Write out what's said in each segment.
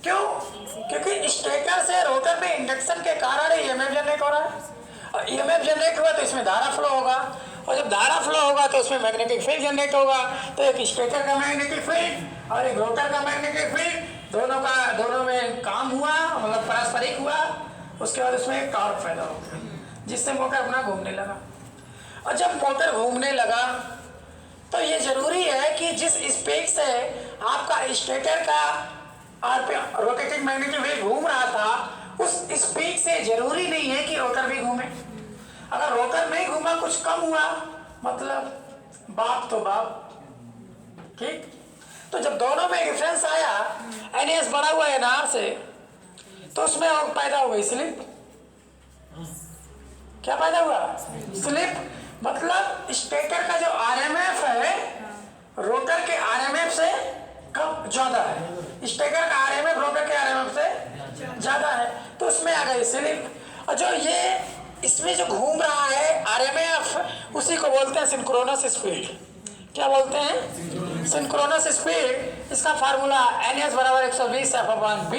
क्यों? क्योंकि स्टेटर से रोटर में इंडक्शन के कारण ईएमएफ जनरेट हो रहा है, और ईएमएफ जनरेट हुआ तो इसमें धारा फ्लो होगा, और जब धारा फ्लो होगा तो उसमें मैग्नेटिक फील्ड जनरेट होगा। तो एक स्टेटर का मैग्नेटिक फील्ड और एक रोटर का मैग्नेटिक फील्ड, दोनों में काम हुआ, मतलब पारस्परिक हुआ। उसके बाद उसमें एक टॉर्क पैदा हो गया, जिससे मोटर अपना घूमने लगा। और जब मोटर घूमने लगा तो ये जरूरी है कि जिस स्पीड से आपका स्टेटर का रोटेटिंग मैग्नेटिक फील्ड घूम रहा था, उस स्पीड से जरूरी नहीं है कि रोटर भी घूमे। अगर रोटर नहीं घूमा, कुछ कम हुआ, मतलब बाप तो बाप, ठीक। तो जब दोनों में डिफरेंस आया, एनएस बड़ा हुआ एनआर से, तो उसमें पैदा हो गई स्लिप। क्या पैदा हुआ? स्लिप। मतलब स्टेटर का जो आरएमएफ है रोटर के आरएमएफ से कम ज्यादा है, स्टेटर का आरएमएफ रोटर के आरएमएफ से ज्यादा है, तो उसमें आ गई स्लिप। और जो ये इसमें जो घूम रहा है आरएमएफ, उसी को बोलते हैं सिंक्रोनस स्पीड। क्या बोलते हैं? Synchronous speed. इसका फार्मूला NS बराबर 120 F/V,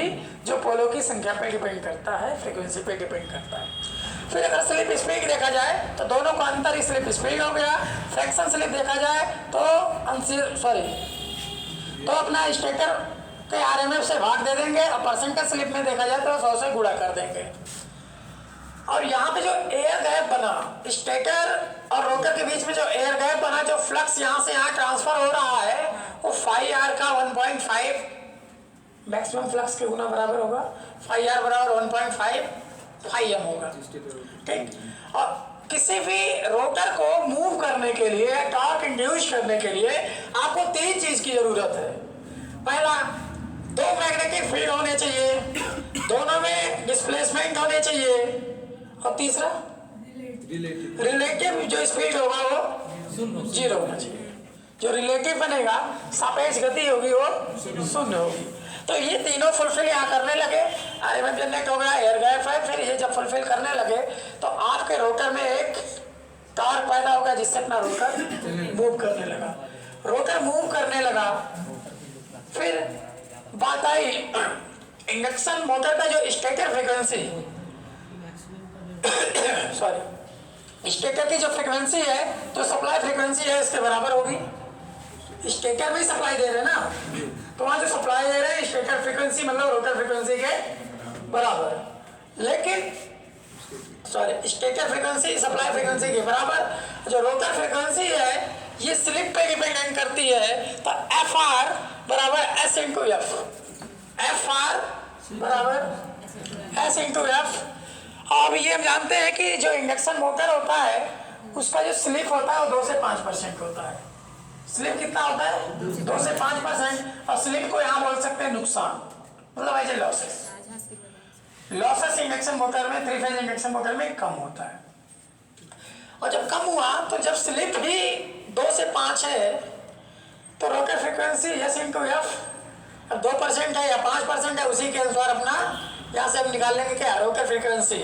जो पोलो की संख्या पे डिपेंड करता है, फ्रीक्वेंसी पे डिपेंड करता है। फिर अगर स्लिप स्पीड देखा जाए तो दोनों का अंतर ही स्लिप स्पीड हो गया। फ्रैक्शन स्लिप देखा जाए तो तो अपना स्टेटर के आरएमएफ से भाग दे देंगे, और परसेंटेज स्लिप में देखा जाए तो 100 से गुणा कर देंगे। और यहाँ पे जो एयर गैप बना स्टेटर और रोटर के बीच में, जो एयर गैप बना, जो फ्लक्स यहाँ से यहाँ ट्रांसफर हो रहा है, वो फाई आर का 1.5 मैक्सिमम फ्लक्स के गुना बराबर होगा। फाई आर बराबर 1.5 फाई एम होगा, ठीक। और किसी भी रोटर को मूव करने के लिए, टॉर्क इंड्यूस करने के लिए आपको 3 चीज की जरूरत है। पहला, 2 मैग्नेटिक फील्ड होने चाहिए, दोनों में डिस्प्लेसमेंट होने चाहिए, और तीसरा रिलेटिव जो स्पीड होगा वो 0 होना चाहिए। जो रिलेटिव बनेगा, सापेक्ष गति होगी, वो 0 होगी। तो ये तीनों फुलफिल यहाँ करने लगे, आरएमएफ जनरेट हो गया, एयर गैप है। फिर ये जब फुलफिल करने लगे तो आपके रोटर में एक टॉर्क पैदा हो गया, जिससे अपना रोटर मूव करने लगा। रोटर मूव करने लगा। फिर बात आई इंडक्शन मोटर का जो स्टेटर फ्रीक्वेंसी स्टेटर की जो फ्रीक्वेंसी है, तो सप्लाई फ्रीक्वेंसी है, इसके बराबर होगी। स्टेटर भी सप्लाई दे रहे ना, तो वहां जो सप्लाई दे रहे हैं स्टेटर फ्रीक्वेंसी मतलब रोटर फ्रीक्वेंसी के बराबर। लेकिन स्टेटर फ्रीक्वेंसी सप्लाई फ्रीक्वेंसी के बराबर। जो रोटर फ्रीक्वेंसी है ये स्लिप पे डिपेंडेंट करती है, तो एफ आर बराबर S into F. F R बराबर एस इंटू एफ। अब ये हम जानते हैं कि जो इंडक्शन मोटर होता है उसका जो स्लिप होता है वो 2 से 5% होता है। स्लिप कितना होता है? 2 से 5%। और स्लिप को यहाँ बोल सकते हैं नुकसान, मतलब ऐसे लॉसेस इंडक्शन मोटर में, 3 फेज इंडक्शन मोटर में कम होता है। और जब कम हुआ तो जब स्लिप ही 2 से 5 है तो rotor frequency S into F 2% है या 5% है, उसी के अनुसार अपना यहाँ से हम निकाल लेंगे क्या रोटर फ्रीक्वेंसी।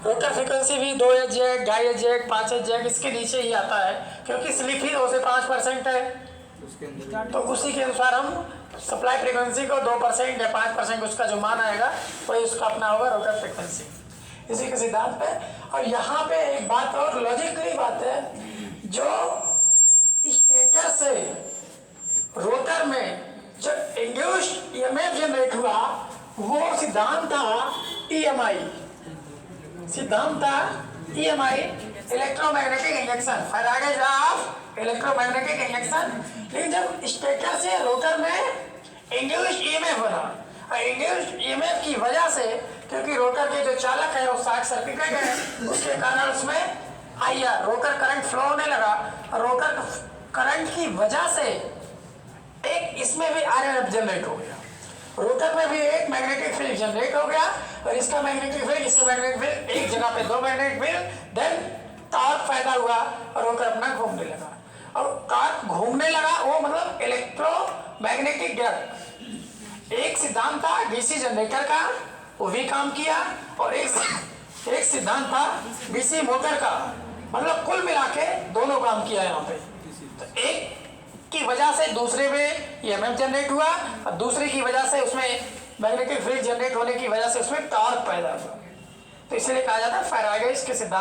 रोटर फ्रीक्वेंसी भी 2 एजेक, 2.5 एजेक, 5 एजेक इसके नीचे ही आता है, क्योंकि स्लिप ही 2 से 5% है। तो उसी के अनुसार हम सप्लाई फ्रीक्वेंसी को 2% या 5% उसका जो मान आएगा वही उसका अपना होगा रोटर फ्रीक्वेंसी, इसी के सिद्धांत पे। और यहाँ पे एक बात और लॉजिकली बात है, जो स्टेटर से रोटर में जो इंड्यूस्ड ईएमएफ जनरेट हुआ वो सिद्धांत था ईएमआई। सिद्धांत था EMI, electromagnetic induction, Faraday's law of electromagnetic induction. लेकिन जब स्टेटर से रोटर में इंड्यूस्ड ईएमएफ बना, और इंड्यूस्ड ईएमएफ की वजह से, क्योंकि रोटर के जो चालक है वो शॉर्ट सर्किटेड है, उसके कारण उसमें आईआर रोटर करंट फ्लो होने लगा। और रोटर करंट की वजह से एक इसमें भी आरएमएफ जनरेट हो गया, रोटर में भी एक मैग्नेटिक फील्ड जनरेट हो गया, और इसका मैग्नेटिक फील्ड, इसका मैग्नेटिक फील्ड, एक जगह पे 2 मैग्नेटिक फील्ड, देन टॉर्क पैदा हुआ और रोटर अपना घूमने लगा। और टॉर्क घूमने लगा वो मतलब इलेक्ट्रोमैग्नेटिक ड्रग। एक सिद्धांत था डीसी जनरेटर का, वो भी काम किया, और एक सिद्धांत था डीसी मोटर का, मतलब कुल मिला के दोनों काम किया यहाँ पे। तो एक की वजह से दूसरे में ईएमएफ जनरेट हुआ, और दूसरे की वजह से उसमें मैग्नेटिक फील्ड जनरेट होने की वजह से उसमें टॉर्क पैदा हुआ। तो इसलिए कहा जाता है फैराडेज के सिद्धांत